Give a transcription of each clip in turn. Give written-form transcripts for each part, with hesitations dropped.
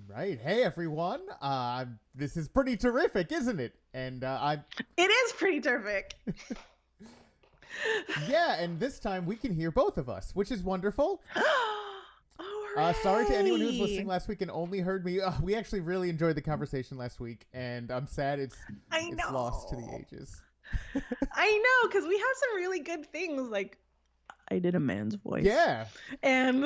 Right. Hey, everyone. This is pretty terrific, isn't it? And It is pretty terrific. yeah, and this time we can hear both of us, which is wonderful. Sorry to anyone who was listening Hooray! last week and only heard me. We actually really enjoyed the conversation last week, and I'm sad I it's lost to the know. ages. I know, because we have some really good things. Like, I did a man's voice. Yeah. And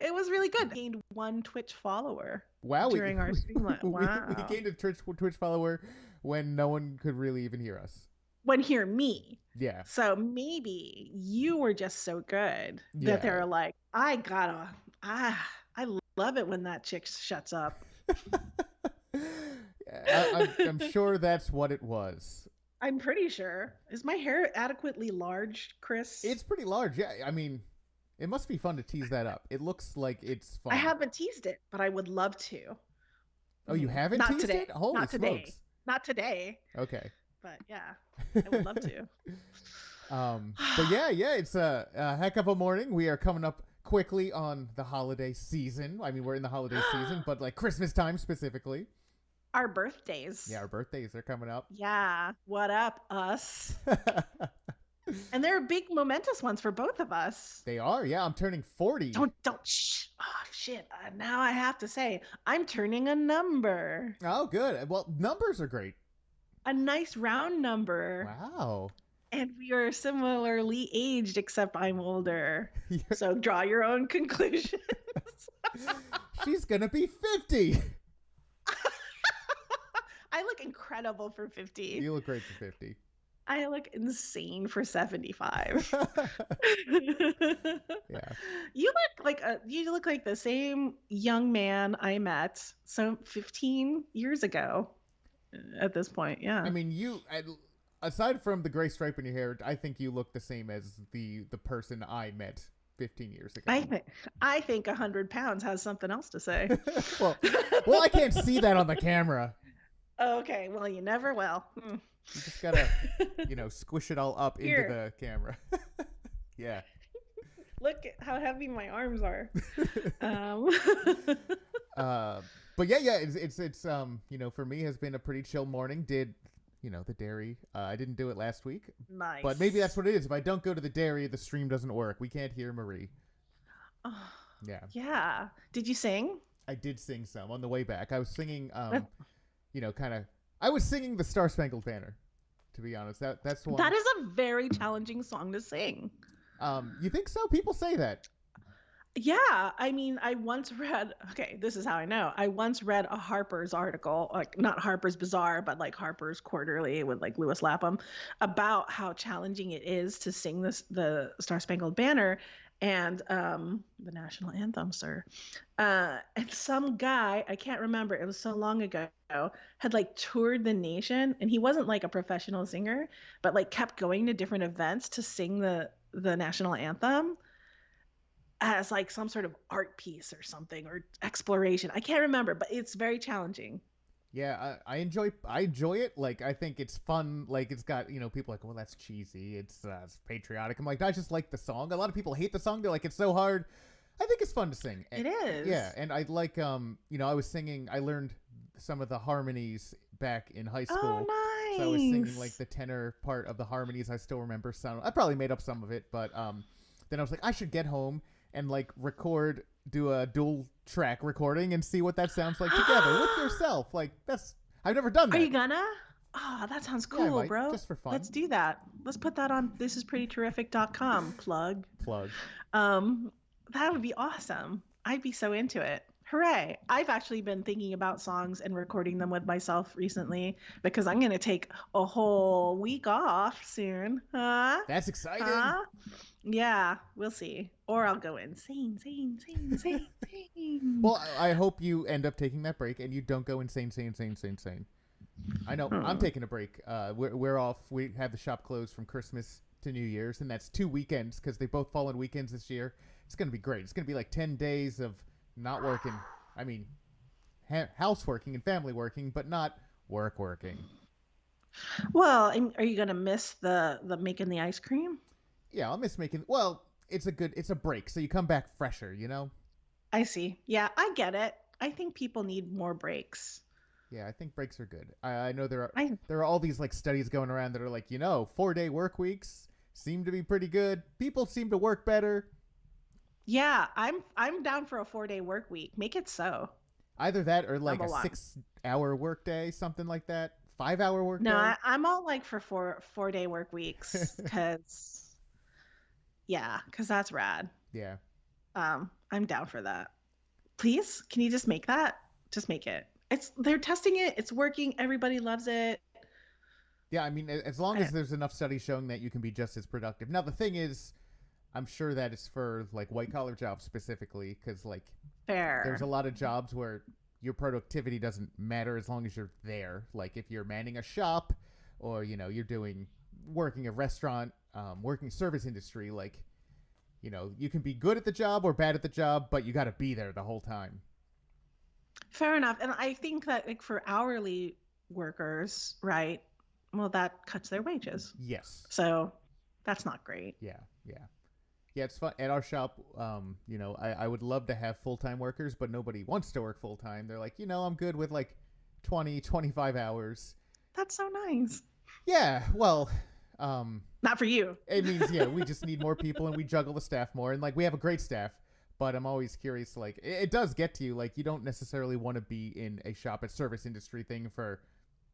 it was really good. I gained one Twitch follower Wow. We during our stream. we Wow. gained a Twitch follower when no one could really even hear us. When hear me. Yeah. So maybe you were just so good that Yeah. they're like, I love it when that chick shuts up. I'm sure that's what it was. I'm pretty sure. Is my hair adequately large, Chris? It's pretty large. Yeah, I mean, it must be fun to tease that up. It looks like it's I fun. haven't teased it, but I would love to. Oh, you haven't Not teased today. it? Holy Not today. smokes. Not today. Okay. But yeah, I would love to. But yeah, it's a heck of a morning. We are coming up quickly on the holiday season. I mean, we're in the holiday season, but like Christmas time specifically. Our birthdays. Yeah, our birthdays are coming up. Yeah. What up, us? And they're big, momentous ones for both of us. They are. Yeah, I'm turning 40. Don't, shh. Oh, shit. Now I have to say, I'm turning a number. Oh, good. Well, numbers are great. A nice round number. Wow. And we are similarly aged, except I'm older. You're- So draw your own conclusions. She's going to be 50. I look incredible for 50. You look great for 50. I look insane for 75. Yeah. You look like the same young man I met 15 years ago at this point. Yeah. I mean, aside from the gray stripe in your hair, I think you look the same as the person I met 15 years ago. I think 100 pounds has something else to say. well, I can't see that on the camera. Okay, well, you never will. You just gotta, squish it all up into the camera. Yeah. Look at how heavy my arms are. But yeah, it's for me has been a pretty chill morning. Did the dairy? I didn't do it last week. Nice. But maybe that's what it is. If I don't go to the dairy, the stream doesn't work. We can't hear Marie. Oh, yeah. Yeah. Did you sing? I did sing some on the way back. I was singing, I was singing the Star-Spangled Banner. To be honest, that's one. That is a very challenging song to sing. You think so? People say that. Yeah, I mean, I once read, okay, this is how I know. I once read a Harper's article, like not Harper's Bazaar, but like Harper's Quarterly with like Lewis Lapham, about how challenging it is to sing the Star Spangled Banner and the national anthem, sir. And some guy, I can't remember, it was so long ago, had like toured the nation, and he wasn't like a professional singer, but like kept going to different events to sing the national anthem as like some sort of art piece or something, or exploration. I can't remember, but it's very challenging. Yeah, I enjoy it. Like, I think it's fun. Like, it's got, people like, well, that's cheesy. It's patriotic. I'm like, I just like the song. A lot of people hate the song. They're like, it's so hard. I think it's fun to sing. It is. Yeah, and I like, I was singing. I learned some of the harmonies back in high school. Oh, nice. So I was singing like the tenor part of the harmonies. I still remember some. I probably made up some of it, but then I was like, I should get home and like do a dual track recording and see what that sounds like together with yourself. Like, I've never done that. Are you gonna? Oh, that sounds cool, bro. Just for fun. Let's do that. Let's put that on thisisprettyterrific.com. Plug. That would be awesome. I'd be so into it. Hooray. I've actually been thinking about songs and recording them with myself recently because I'm going to take a whole week off soon. Huh? That's exciting. Huh? Yeah, we'll see. Or I'll go insane. Well, I hope you end up taking that break and you don't go insane. I know. I'm taking a break. We're off. We have the shop closed from Christmas to New Year's, and that's 2 weekends because they both fall on weekends this year. It's going to be great. It's going to be like 10 days of not working. I mean, houseworking and family working, but not working. Well, are you going to miss the making the ice cream? Yeah, I'll miss making. Well, it's a break, so you come back fresher, I see. Yeah, I get it. I think people need more breaks. Yeah, I think breaks are good. I know I there are all these like studies going around that are like, 4-day work weeks seem to be pretty good. People seem to work better. Yeah, I'm down for a 4-day work week. Make it so. Either that or like I'm a along. 6-hour workday, something like that. 5-hour No, workday. I'm all like for 4-day work weeks because yeah, because that's rad. Yeah. I'm down for that. Please, can you just make that? Just make it. They're testing it. It's working. Everybody loves it. Yeah, I mean, as long I as don't there's enough studies showing that you can be just as productive. Now, the thing is, I'm sure that it's for like white collar jobs specifically, because like there's a fair. lot of jobs where your productivity doesn't matter as long as you're there. Like if you're manning a shop, or you're doing working a restaurant, working service industry, like you can be good at the job or bad at the job, but you got to be there the whole time. Fair enough. And I think that like for hourly workers, right? Well, that cuts their wages. Yes. So that's not great. Yeah. Yeah. Yeah, it's fun at our shop. I would love to have full-time workers, but nobody wants to work full-time. They're like, I'm good with like 20, 25 hours. That's so nice. Yeah, well, um, Not for you. it means, yeah, we just need more people and we juggle the staff more. And like, we have a great staff, but I'm always curious, like, it does get to you. Like, you don't necessarily want to be in a shop at service industry thing for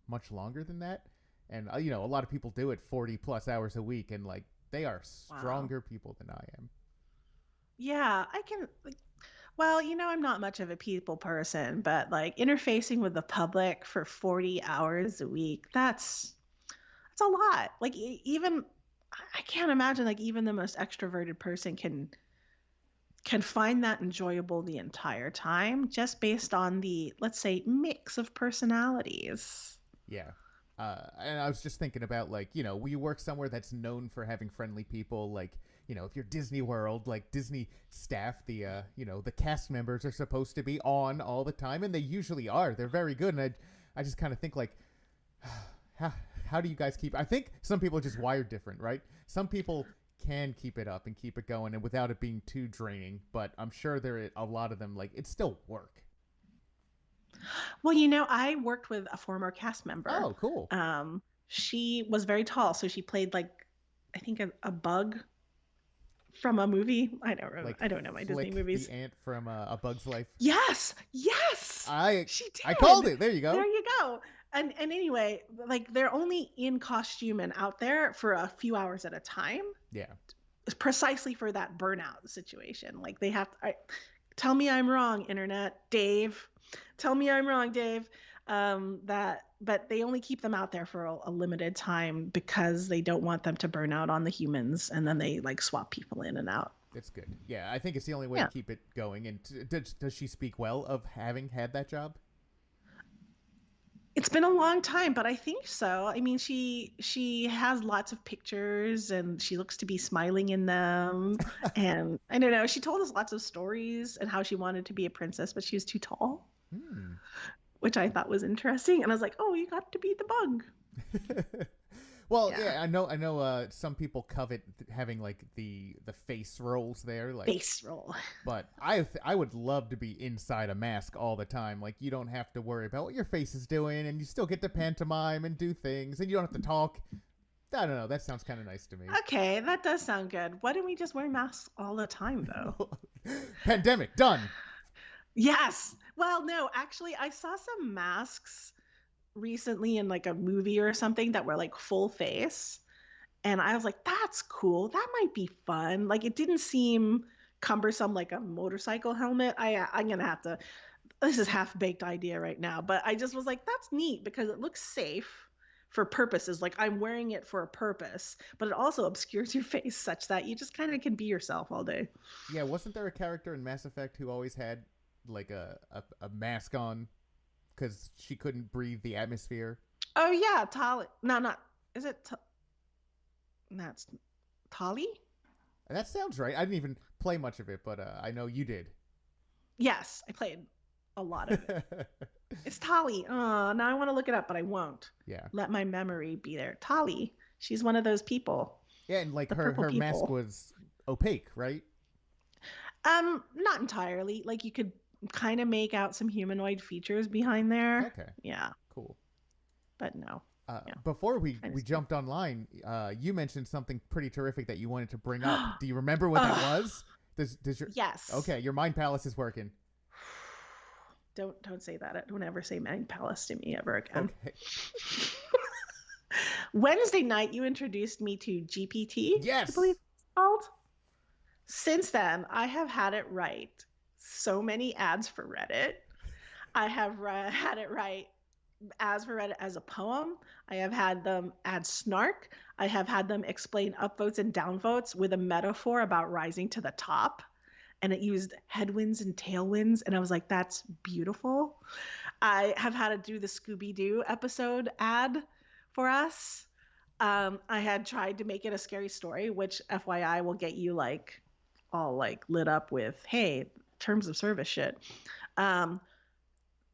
much longer than that. And, a lot of people do it 40 plus hours a week, and like, they are Wow. stronger people than I am. Yeah, I can like, well, I'm not much of a people person, but like interfacing with the public for 40 hours a week, that's a lot. Like even I can't imagine like even the most extroverted person can find that enjoyable the entire time just based on the, let's say, mix of personalities. Yeah. And I was just thinking about like, we work somewhere that's known for having friendly people. Like, if you're Disney World, like Disney staff, the cast members are supposed to be on all the time, and they usually are. They're very good, and I just kind of think like, how how do you guys keep? I think some people are just wired different, right? Some people can keep it up and keep it going, and without it being too draining. But I'm sure there are a lot of them like it's still work. Well, I worked with a former cast member. Oh, cool. She was very tall, so she played like I think a bug from a movie. I don't remember. Like I don't know my Disney Flick the movies. ant from A Bug's Life. Yes, yes, I she I called did. it. There you There go. you go. And anyway, like they're only in costume and out there for a few hours at a time, Yeah. precisely for that burnout situation. Like they have to, tell me I'm wrong, internet, Dave. Tell me I'm wrong, Dave. But they only keep them out there for a limited time because they don't want them to burn out on the humans, and then they like swap people in and out. That's good. Yeah, I think it's the only way to Yeah. keep it going. And does she speak well of having had that job? It's been a long time, but I think so. I mean, she has lots of pictures and she looks to be smiling in them. And I don't know, she told us lots of stories and how she wanted to be a princess, but she was too tall, Hmm. which I thought was interesting. And I was like, "Oh, you got to be the bug." Well, Yeah. yeah, I know. I know. Some people covet having like the face rolls there, like. Face roll. But I would love to be inside a mask all the time. Like you don't have to worry about what your face is doing, and you still get to pantomime and do things, and you don't have to talk. I don't know. That sounds kind of nice to me. Okay, that does sound good. Why don't we just wear masks all the time though? Pandemic done. Yes. Well, no, actually I saw some masks recently in like a movie or something that were like full face. And I was like, that's cool. That might be fun. Like it didn't seem cumbersome like a motorcycle helmet. I'm gonna have to, this is half baked idea right now, but I just was like, that's neat because it looks safe for purposes. Like I'm wearing it for a purpose, but it also obscures your face such that you just kind of can be yourself all day. Yeah, wasn't there a character in Mass Effect who always had like a mask on because she couldn't breathe the atmosphere? Oh yeah, Tali. No, not, is it? That's Tali. That sounds right. I didn't even play much of it, but I know you did. Yes, I played a lot of it. It's Tali. Now I want to look it up, but I won't. Yeah. Let my memory be there. Tali. She's one of those people. Yeah, and like The her purple her mask people. was opaque, right? Not entirely. Like you could kind of make out some humanoid features behind there. Okay, Yeah, cool. but no. Yeah, Before kind of we sweet. jumped online, you mentioned something pretty terrific that you wanted to bring up. Do you remember what that Ugh, was? Does your yes. Okay, your mind palace is working. Don't say that. Don't ever say Mind Palace to me ever again. Okay. Wednesday night, you introduced me to GPT, I believe Yes. it's called. Since then, I have had it write so many ads for Reddit. I have had it write as for Reddit as a poem. I have had them add snark. I have had them explain upvotes and downvotes with a metaphor about rising to the top. And it used headwinds and tailwinds. And I was like, that's beautiful. I have had to do the Scooby Doo episode ad for us. I had tried to make it a scary story, which FYI will get you like all like lit up with, hey, terms of service shit. Um,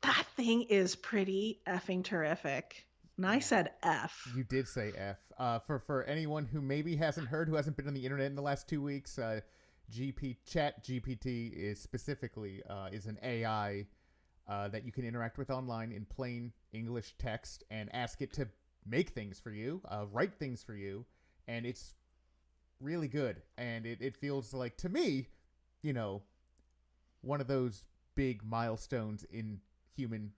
that thing is pretty effing terrific. And I Yeah. said F. You did say F. For anyone who maybe hasn't heard, who hasn't been on the internet in the last 2 weeks, Chat GPT is specifically is an AI that you can interact with online in plain English text and ask it to make things for you, write things for you, and it's really good. And it feels like, to me, you know, one of those big milestones in human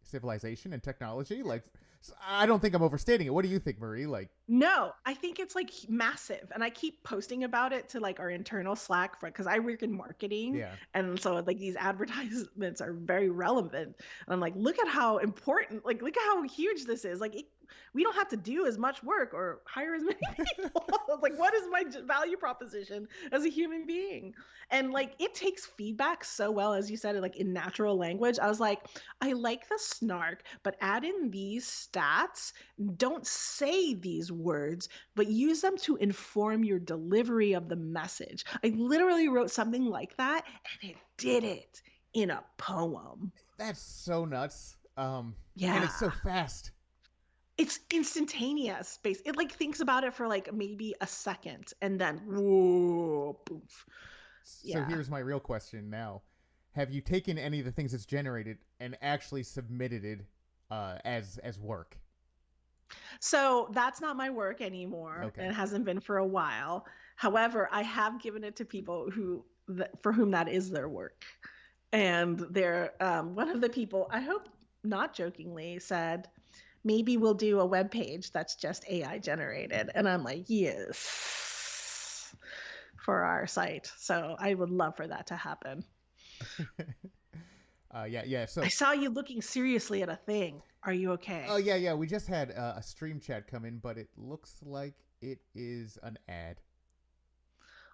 civilization and technology. Like, I don't think I'm overstating it. What do you think, Marie? Like, No, I think it's like massive. And I keep posting about it to like our internal Slack for because I work in marketing. yeah, And so like these advertisements are very relevant. And I'm like, look at how important, like, look at how huge this is. Like, we don't have to do as much work or hire as many people. I was like, what is my value proposition as a human being? And like, it takes feedback so well, as you said, like in natural language. I was like, I like the snark, but add in these stats. Don't say these words, but use them to inform your delivery of the message. I literally wrote something like that, and it did it in a poem. that's so nuts. And Yeah. it's so fast. It's instantaneous. It like thinks about it for like maybe a second and then whoa, poof. So Yeah. here's my real question now: have you taken any of the things it's generated and actually submitted it as work? So that's not my work anymore, and Okay. it hasn't been for a while. However, I have given it to people for whom that is their work. And they're one of the people, I hope not jokingly, said, maybe we'll do a web page that's just AI generated. And I'm like, yes, for our site. So I would love for that to happen. Yeah. I So, saw you looking seriously at a thing. Are you oh okay? yeah. We just had a stream chat come in, but it looks like it is an ad.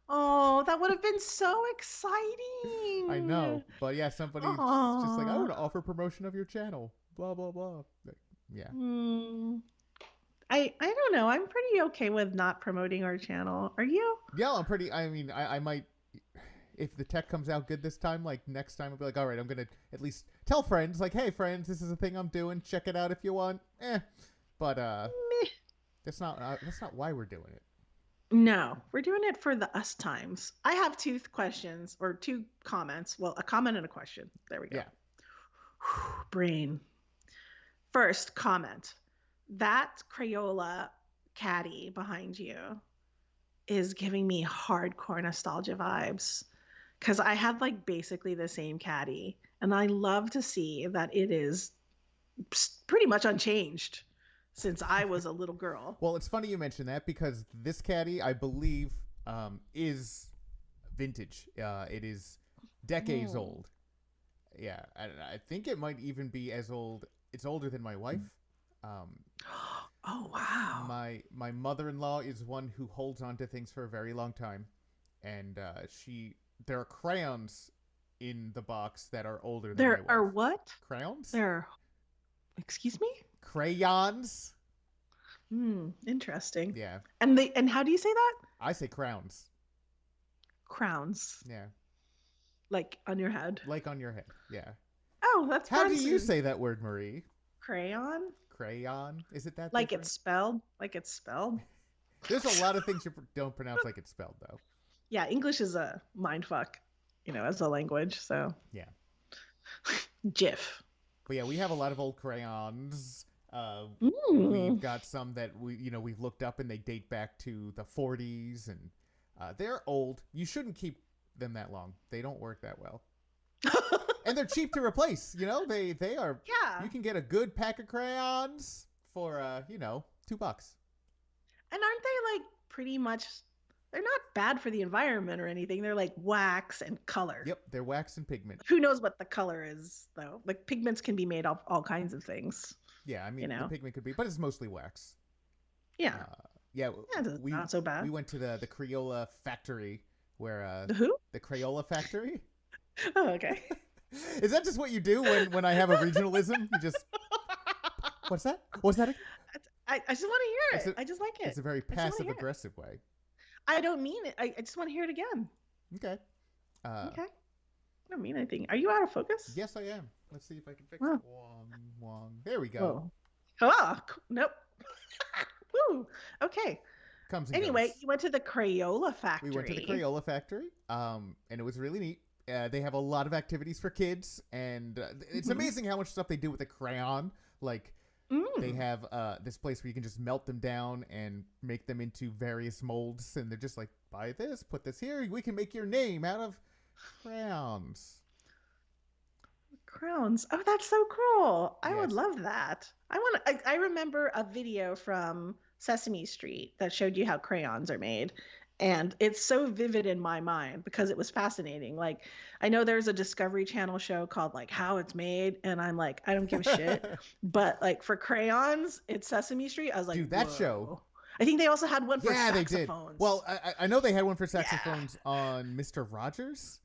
Oh, that would have been so I know, exciting. but yeah, somebody's just like, I Oh. want to offer promotion of your channel. Blah blah blah. Yeah. Hmm. I don't know. I'm pretty okay with not promoting our channel. Are you? Yeah, I'm pretty. I mean, I might, if the tech comes out good this time, like next time, I'll be like, all right, I'm gonna at least tell friends, like, hey, friends, this is a thing I'm doing. Check it out if you want. But Meh. that's not why we're doing it. No, we're doing it for the us times. I have questions or two comments. Well, a comment and a question. There we go. Yeah. Brain. First comment. That Crayola caddy behind you is giving me hardcore nostalgia vibes because I had like basically the same caddy, and I love to see that it is pretty much unchanged since I was a little girl. Well, it's funny you mention that because this caddy, I believe, is vintage. It is decades Mm. old. Yeah, I think it might even be as old. It's older than my wife. Um, Oh wow. my mother in law is one who holds on to things for a very long time, and she there are crayons in the box that are older than my There are wife. what? Crayons? There. Excuse me. Crayons? Hmm. Interesting. Yeah, And how do you say that? I say crowns. Crowns, Yeah, like on your head. like on your head. Yeah. Oh, that's How do you fancy. say that word, Marie? Crayon, Crayon? Is it that like it's different? spelled. Like it's spelled. There's a lot of things you don't pronounce like it's spelled, though. Yeah, English is a mind fuck. as a language. So Yeah. GIF. But yeah, we have a lot of old crayons. We've Mm. got some that we've looked up and they date back to the 40s, and they're old. You shouldn't keep them that long. They don't work that well, and they're cheap to replace. They are. Yeah. You can get a good pack of crayons for $2. And aren't they like pretty much, they're not bad for the environment or anything. They're like wax and color. Yep, they're wax and pigment. Who knows what the color is though? Like pigments can be made of all kinds of things. Yeah, I You mean the know. pigment could be, but it's mostly wax. Yeah. Yeah, Yeah, that's we not so bad. we went to the Crayola factory where The who? the Crayola factory. Oh, okay. Is that just what you do when I have a regionalism? You just what's that? What's that? I just want to hear it. I just like it. It's a very I just wanna passive hear it. aggressive way. I don't mean it. I just want to hear it again. Okay. Okay. I don't mean anything. Are you out of focus? Yes, I am. Let's see if I can fix Oh. it. Wong. There we go. Oh, nope. Woo. Okay. Comes and Anyway, goes. you went to the Crayola factory. We went to the Crayola factory, and it was really neat. They have a lot of activities for kids, and it's amazing how much stuff they do with a crayon. Like, they have this place where you can just melt them down and make them into various molds, and they're just like, buy this, put this here. We can make your name out of crayons. Crowns. Oh, that's so cool. I would Yes. love that. I remember a video from Sesame Street that showed you how crayons are made. And it's so vivid in my mind because it was fascinating. Like, I know there's a Discovery Channel show called like How It's Made, and I'm like, I don't give a shit. But like for crayons, it's Sesame Street. I was like, Dude, that whoa. show. I think they also had one for Yeah, they did. saxophones. Well, I know they had one for saxophones on Mr. Rogers.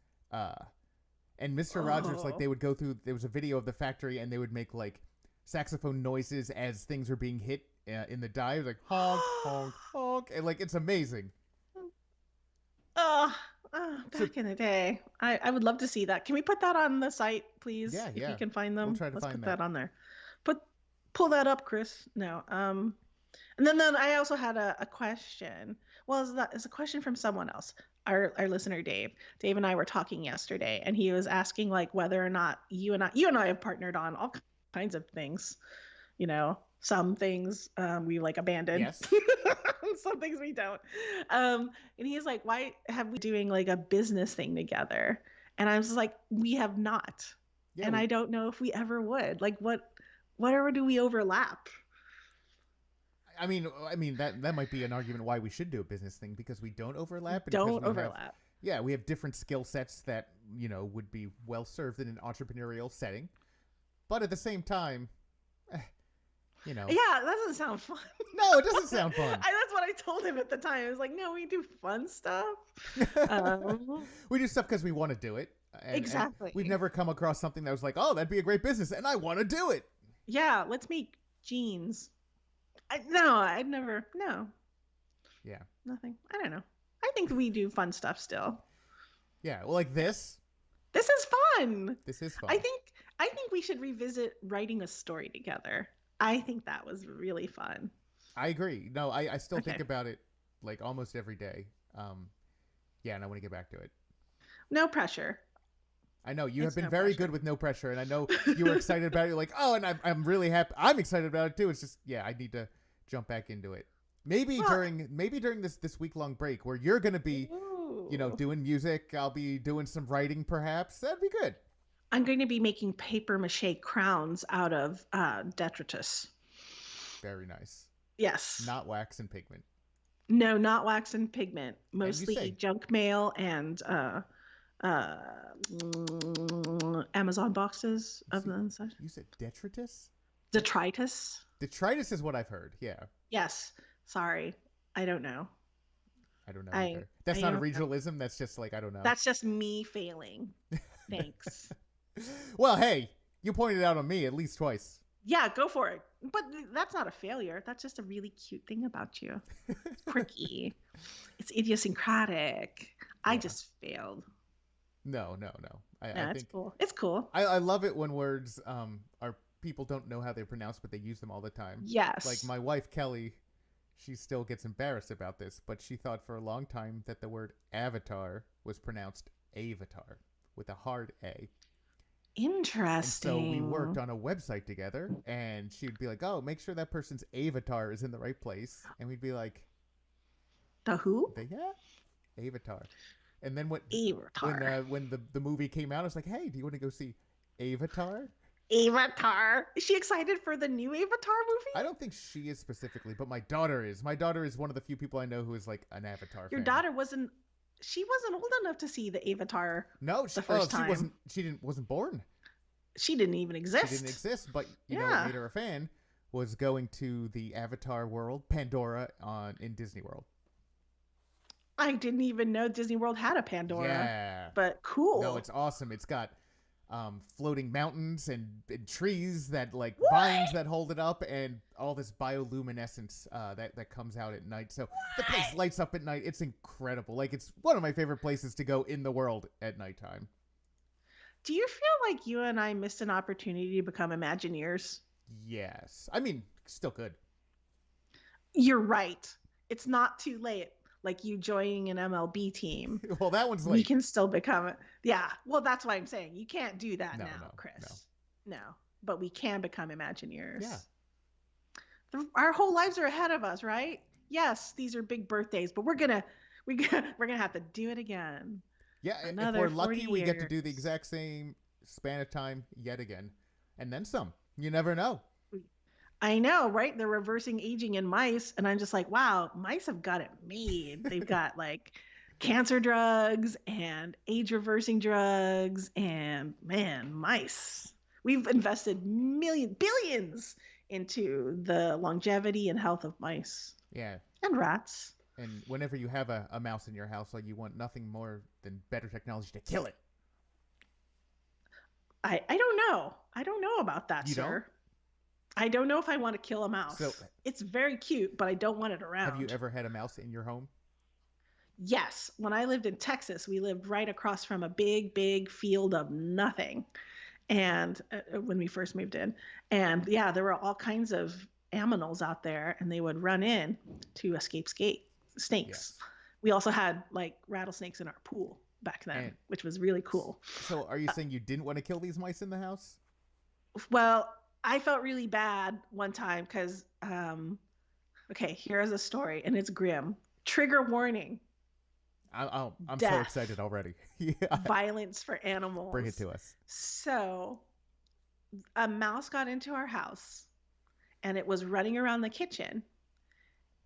And Mr. Rogers, like, they would go through, there was a video of the factory, and they would make, like, saxophone noises as things were being hit in the die. It was like, honk, honk, honk. And, like, it's amazing. Back in the day. I would love to see that. Can we put that on the site, please? Yeah, If yeah. you can find them. We'll try to Let's find put that on there. Pull that up, Chris. No. And then I also had a question. Well, it's a question from someone else. Our listener Dave. Dave and I were talking yesterday, and he was asking like whether or not you and I have partnered on all kinds of things. Some things we like abandoned. Yes. Some things we don't. And he's like, why have we doing like a business thing together? And I was like, we have not. Yeah, and I don't know if we ever would. Like whatever do we overlap? I mean that might be an argument why we should do a business thing, because we don't overlap. Don't overlap. We have different skill sets that, would be well served in an entrepreneurial setting. But at the same time, Yeah, that doesn't sound fun. No, it doesn't sound fun. That's what I told him at the time. I was like, no, we do fun stuff. We do stuff because we want to do it. Exactly. And we've never come across something that was like, oh, that'd be a great business, and I want to do it. Yeah, let's make jeans. I'd never. No. Yeah. Nothing. I don't know. I think we do fun stuff still. Yeah, well, like this. This is fun. This is fun. I think we should revisit writing a story together. I think that was really fun. I agree. No, I still think about it like almost every day. And I want to get back to it. No pressure. I know you have been very good with no pressure, and I know you were excited about it. You're like, oh, and I'm really happy. I'm excited about it too. It's just, I need to jump back into it. Maybe during this week-long break where you're going to be, doing music. I'll be doing some writing, perhaps. That'd be good. I'm going to be making paper mache crowns out of detritus. Very nice. Yes. Not wax and pigment. No, not wax and pigment. Mostly junk mail and Amazon boxes of them. You said detritus? Detritus. Detritus is what I've heard. Yeah. Yes. Sorry. I don't know. I don't know either. That's not a regionalism. That's just like, I don't know. That's just me failing. Thanks. Well, hey, you pointed out on me at least twice. Yeah, go for it. But that's not a failure. That's just a really cute thing about you. It's quirky. It's idiosyncratic. I just failed. No. I think it's cool. It's cool. I love it when words are people don't know how they're pronounced, but they use them all the time. Yes. Like my wife, Kelly, she still gets embarrassed about this, but she thought for a long time that the word avatar was pronounced avatar. with a hard A. And so we worked Interesting. on a website together, and she'd be like, "Oh, make sure that person's avatar is in the right place," and we'd be like, The who? "The yeah, avatar." And then Avatar. when the movie came out, I was like, "Hey, do you want to go see Avatar?" Avatar. Is she excited for the new Avatar I movie? don't think she is specifically, but my daughter is. My daughter is one of the few people I know who is like an Avatar Your fan. daughter wasn't. She wasn't old enough to see the Avatar No, the oh, first time. she didn't wasn't born. She didn't even She didn't exist. exist, but you know what Yeah. made her a fan was going to the Avatar world, Pandora on in Disney World. I didn't even know Disney World had a Pandora, Yeah. but No, cool. it's awesome. It's got floating mountains and trees that like vines What? that hold it up, and all this bioluminescence that comes out at night. So the place What? lights up at night. It's incredible. Like it's one of my favorite places to go in the world at nighttime. Do you feel like you and I missed an opportunity to become Imagineers? Yes, I mean still good. You're right. It's not too late. Like you joining an MLB team, Well, that one's we late. can still become it. Yeah. Well, that's what I'm saying. You can't do that No, now, no, no. Chris. No. But we can become Yeah, Imagineers. Our whole lives are ahead of us, right? Yes, these are big birthdays, but we're gonna have to do it again. yeah. If Another we're 40 lucky, we get to years. do the exact same span of time yet again, and then some. You never know. I know, right? They're reversing aging in mice, and I'm just like, wow, mice have got it made. They've got like cancer drugs and age reversing drugs, and man, mice. We've invested billions into the longevity and health of mice Yeah, and rats. and whenever you have a mouse in your house, like you want nothing more than better technology to kill it. I don't know. I don't know about that, You don't? sir. I don't know if I want to kill a So, mouse. It's very cute, but I don't want it have you around. ever had a mouse in your home? Yes, when I lived in Texas, we lived right across from a big, big field of nothing. And when we first moved in, and yeah, there were all kinds of aminals out there, and they would run in to escape snakes. Yes. We also had like rattlesnakes in our pool back then, And which was really cool. so, are you saying you didn't want to kill these mice in the house? Well, I felt really bad one time because, okay, here's a story, and it's grim. Trigger warning: I'm so death, excited already. Yeah, violence for bring it animals. to us. So a mouse got into our house and it was running around the kitchen.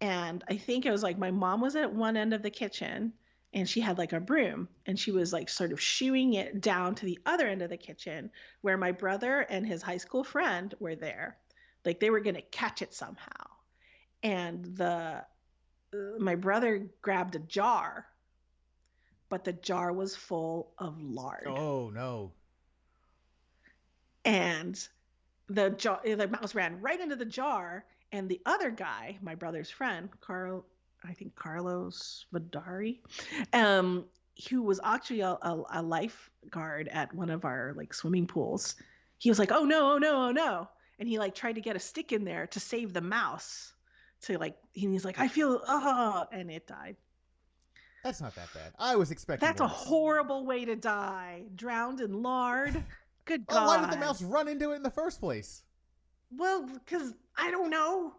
And I think it was like my mom was at one end of the kitchen and she had like a broom and she was like sort of shooing it down to the other end of the kitchen where my brother and his high school friend were there. Like they were going to catch it somehow. And the my brother grabbed a jar, but the jar was full of lard. Oh no. And the mouse ran right into the jar, and the other guy, my brother's friend, I think Carlos Vidari, um, who was actually a lifeguard at one of our like swimming pools, he was like, "Oh no, oh no, oh no," and he like tried to get a stick in there to save the mouse. To like, he's like, "I feel and it died. That's not that bad. I was expecting That's a worse. horrible way to die, drowned in lard. Good Oh, why did the God. mouse run into it in the first place? Well, because I don't know.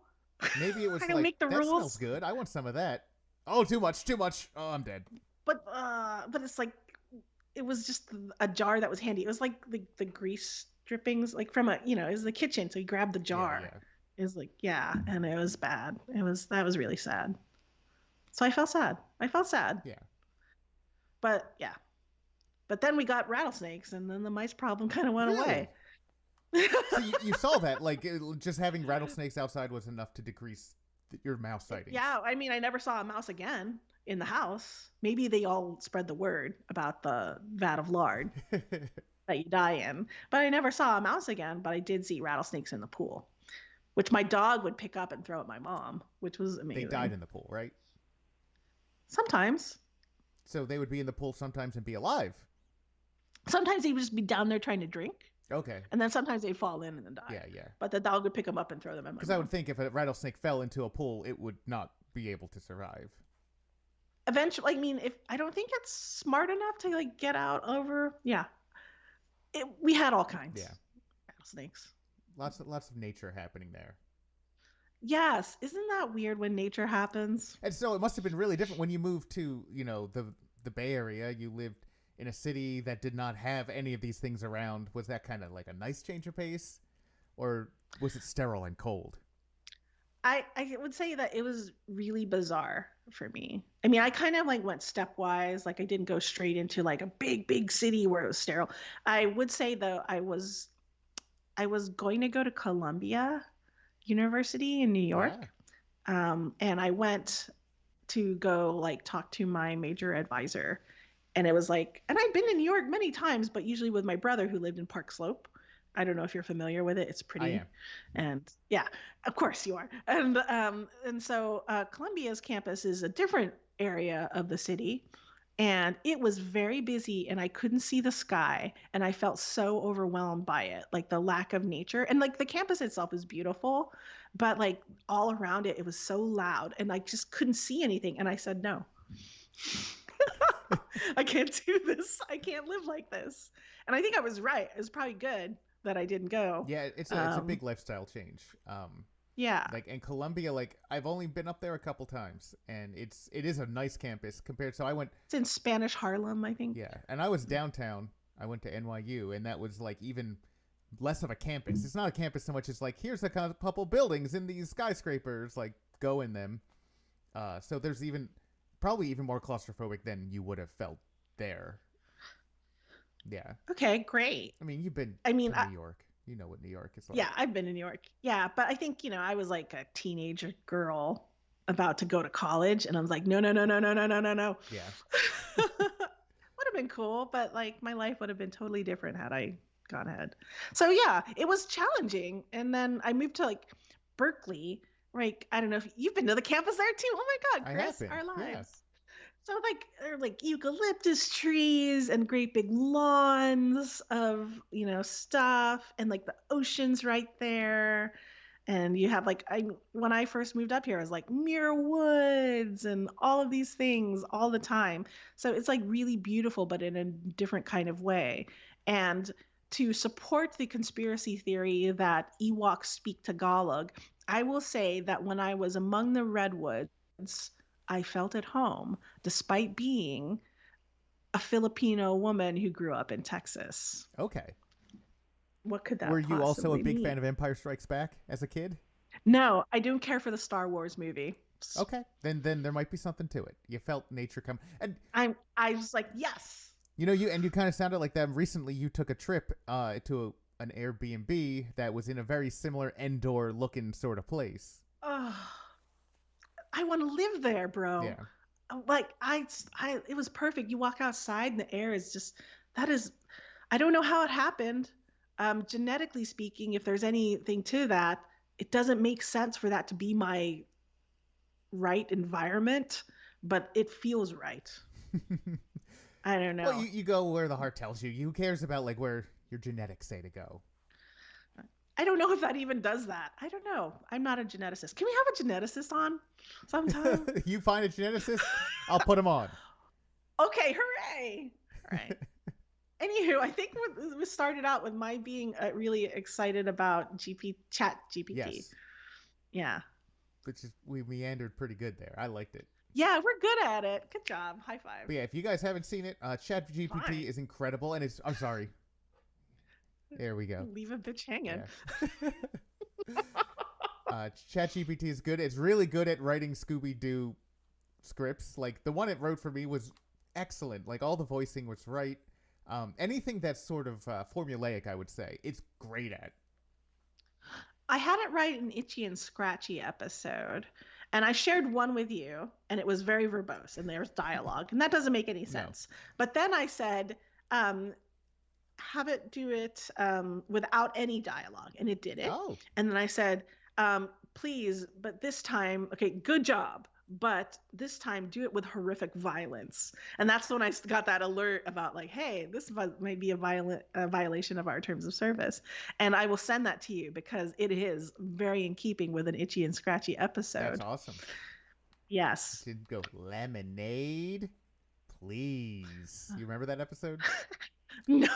Maybe it I was don't like, make the that smells rules. good. I want some of that. Oh, too much, too much. Oh, I'm dead. But it's like it was just a jar that was handy. It was like the grease drippings, like from it was the kitchen. So he grabbed the Yeah, jar. yeah, It was like, yeah, and it was bad. That was really sad. So I felt sad. I felt sad. yeah. But yeah. But then we got rattlesnakes and then the mice problem kind of went Really? away. So you saw that? Like, just having rattlesnakes outside was enough to decrease your mouse sightings. Yeah, I mean, I never saw a mouse again in the house. Maybe they all spread the word about the vat of lard that you die in. But I never saw a mouse again, but I did see rattlesnakes in the pool, which my dog would pick up and throw at my mom, which was They died amazing. in the pool, right? Sometimes. So they would be in the pool sometimes and be alive. Sometimes they would just be down there trying to drink, Okay. and then sometimes they'd fall in and then die. Yeah, yeah. But the dog would pick them up and throw them at my Because I would mom. think if a rattlesnake fell into a pool, it would not be able to survive. eventually, I mean, if I don't think it's smart enough to like get out over, yeah, we had all kinds Yeah, rattlesnakes. lots of nature happening there. Yes, isn't that weird when nature happens? And so it must have been really different when you moved to, the Bay Area. You lived in a city that did not have any of these things around. Was that kind of like a nice change of pace, or was it sterile and cold? I would say that it was really bizarre for me. I mean, I kind of like went stepwise. Like I didn't go straight into like a big city where it was sterile. I would say though I was going to go to Columbia University in New Yeah. York. And I went to go like talk to my major advisor. And it was like, and I'd been in New York many times, but usually with my brother who lived in Park Slope. I don't know if you're familiar with it. It's I am. pretty, and yeah, of course you are. And so Columbia's campus is a different area of the city, and it was very busy, and I couldn't see the sky, and I felt so overwhelmed by it, like the lack of nature, and like the campus itself is beautiful, but like all around it, it was so loud, and I just couldn't see anything, and I said no. I can't do this. I can't live like this. And I think I was right. It was probably good that I didn't go. Yeah, it's a Um, big lifestyle change. yeah. Like in Columbia, like I've only been up there a couple times, and it is a nice campus compared. So I went, It's in Spanish Harlem, I think. yeah, and I was downtown. I went to NYU, and that was like even less of a campus. It's not a campus so much as like here's a couple buildings in these skyscrapers, like go in them. So there's even probably even more claustrophobic than you would have felt there. Yeah, Okay, great. I mean you've been I mean, to New York, you know what New York is yeah, like. I've been in New York. Yeah, but I think, I was like a teenager girl about to go to college, and I was like, no, no, no, no, no, no, no, no, no. Yeah. Would have been cool, but like my life would have been totally different had I gone ahead. So yeah, it was challenging. And then I moved to like Berkeley, right? I don't know if you've been to the campus there too. Oh my God, I have Chris, been. our Yeah. lives. So like there are like eucalyptus trees and great big lawns of, stuff, and like the ocean's right there. And you have like I when I first moved up here, I was like Muir Woods and all of these things all the time. So it's like really beautiful, but in a different kind of way. And to support the conspiracy theory that Ewoks speak Tagalog, I will say that when I was among the redwoods, I felt at home, despite being a Filipino woman who grew up in Texas. Okay. What could Were that you also a possibly big mean? fan of Empire Strikes Back as a kid? No, I don't care for the Star Wars movie. Okay, then there might be something to it. You felt nature come, and I was like, yes. you kind of sounded like that. Recently, you took a trip to an Airbnb that was in a very similar Endor looking sort of place. Oh, I want to live there, bro. Yeah. Like it was perfect. You walk outside and the air is just that is. I don't know how it happened. Genetically speaking, if there's anything to that, it doesn't make sense for that to be my right environment, but it feels right. I don't Well, know. you go where the heart tells you. Who cares about like where your genetics say to go? I don't know if that even does that. I don't know. I'm not a geneticist. Can we have a geneticist on sometime? You find a geneticist, I'll put him on. Okay, hooray! All right. Anywho, I think we started out with my being really excited about Chat GPT. Yes, Yeah. which is we meandered pretty good there. I liked it. Yeah, we're good at it. Good job. High five. But yeah, if you guys haven't seen it, ChatGPT Fine. is incredible, and it's. I'm sorry. There we go. Leave a bitch hanging. Yeah. ChatGPT is good. It's really good at writing Scooby Doo scripts. Like the one it wrote for me was excellent. Like all the voicing was right. Anything that's sort of formulaic, I would say, it's great at. I had it write an Itchy and Scratchy episode, and I shared one with you, and it was very verbose, and there's dialogue, and that doesn't make any No. sense. But then I said, have it do it without any dialogue, and it did it. Oh. And then I said, please, but this time, okay, good job, but this time do it with horrific violence. And that's when I got that alert about like, hey, this might be a violation of our terms of service. And I will send that to you because it is very in keeping with an Itchy and Scratchy That's episode. awesome. Yes. Didn't go lemonade, please. You remember that episode? No.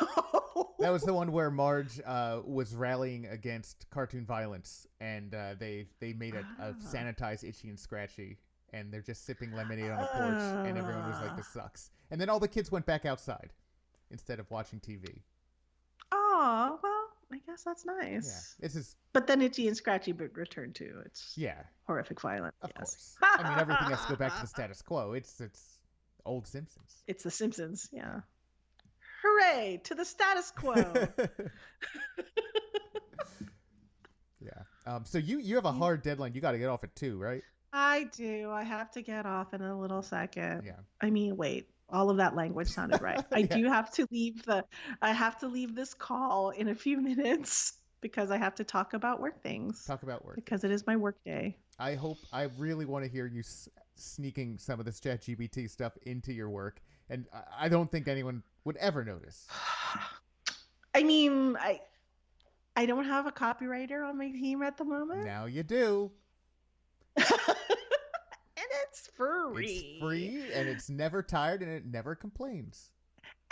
That was the one where Marge was rallying against cartoon violence, and they made a Ah. sanitized Itchy and Scratchy, and they're just sipping lemonade on a porch, and everyone was like, Uh, "This sucks." And then all the kids went back outside instead of watching TV. oh, well, I guess that's Yeah, nice. this is But then Itchy and Scratchy return to its yeah, horrific violence. of Yes. course. I mean, everything has to go back to the status quo. It's old Simpsons. It's The Simpsons. Yeah. Hooray to the status quo. Yeah. So you have a hard deadline. You got to get off at 2, right? I do. I have to get off in a little second. Yeah. I mean, wait. All of that language sounded right. I Yeah. do have to leave I have to leave this call in a few minutes because I have to talk about work things Talk about work. because it is my work day. I really want to hear you sneaking some of this ChatGPT stuff into your work, and I don't think anyone would ever notice. I mean, I don't have a copywriter on my team at the moment. Now you do. And it's free. It's free, and it's never tired, and it never complains.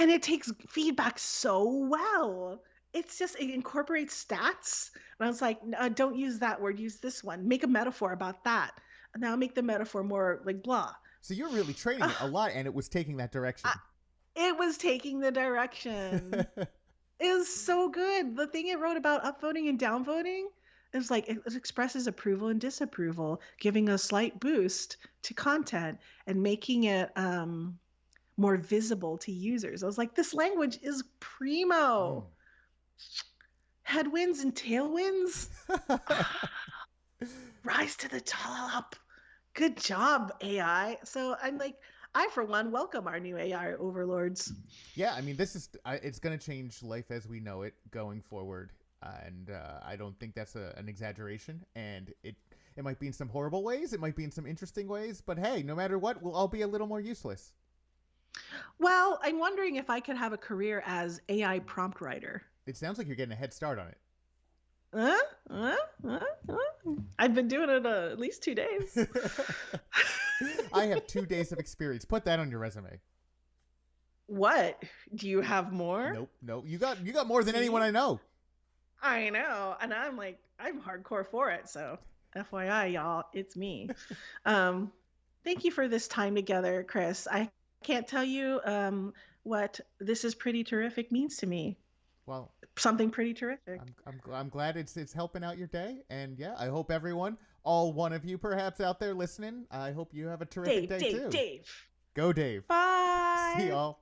And it takes feedback so well. It's just, it incorporates stats. And I was like, no, don't use that word, use this one. Make a metaphor about that. And now make the metaphor more like blah. So you're really training it a lot, and it was taking that direction. It was taking the direction. It was so good. The thing it wrote about upvoting and downvoting, it was like it expresses approval and disapproval, giving a slight boost to content and making it more visible to users. I was like, this language is primo. Headwinds and tailwinds. Rise to the top. Good job, AI. So I'm like, I, for one, welcome our new AI overlords. Yeah, I mean, it's going to change life as we know it going forward. And I don't think that's an exaggeration. And it might be in some horrible ways. It might be in some interesting ways. But hey, no matter what, we'll all be a little more useless. Well, I'm wondering if I could have a career as AI prompt writer. It sounds like you're getting a head start on it. I've been doing it at least 2 days. I have 2 days of experience. Put that on your resume. What? Do you have more? Nope. You got more than anyone I know. I know, and I'm hardcore for it. So, FYI, y'all, it's me. Thank you for this time together, Chris. I can't tell you what "this is pretty terrific" means to me. Well, something pretty terrific. I'm glad it's helping out your day, and yeah, I hope everyone, all one of you perhaps out there listening, I hope you have a terrific day too. Dave. Go Dave. Bye. See y'all.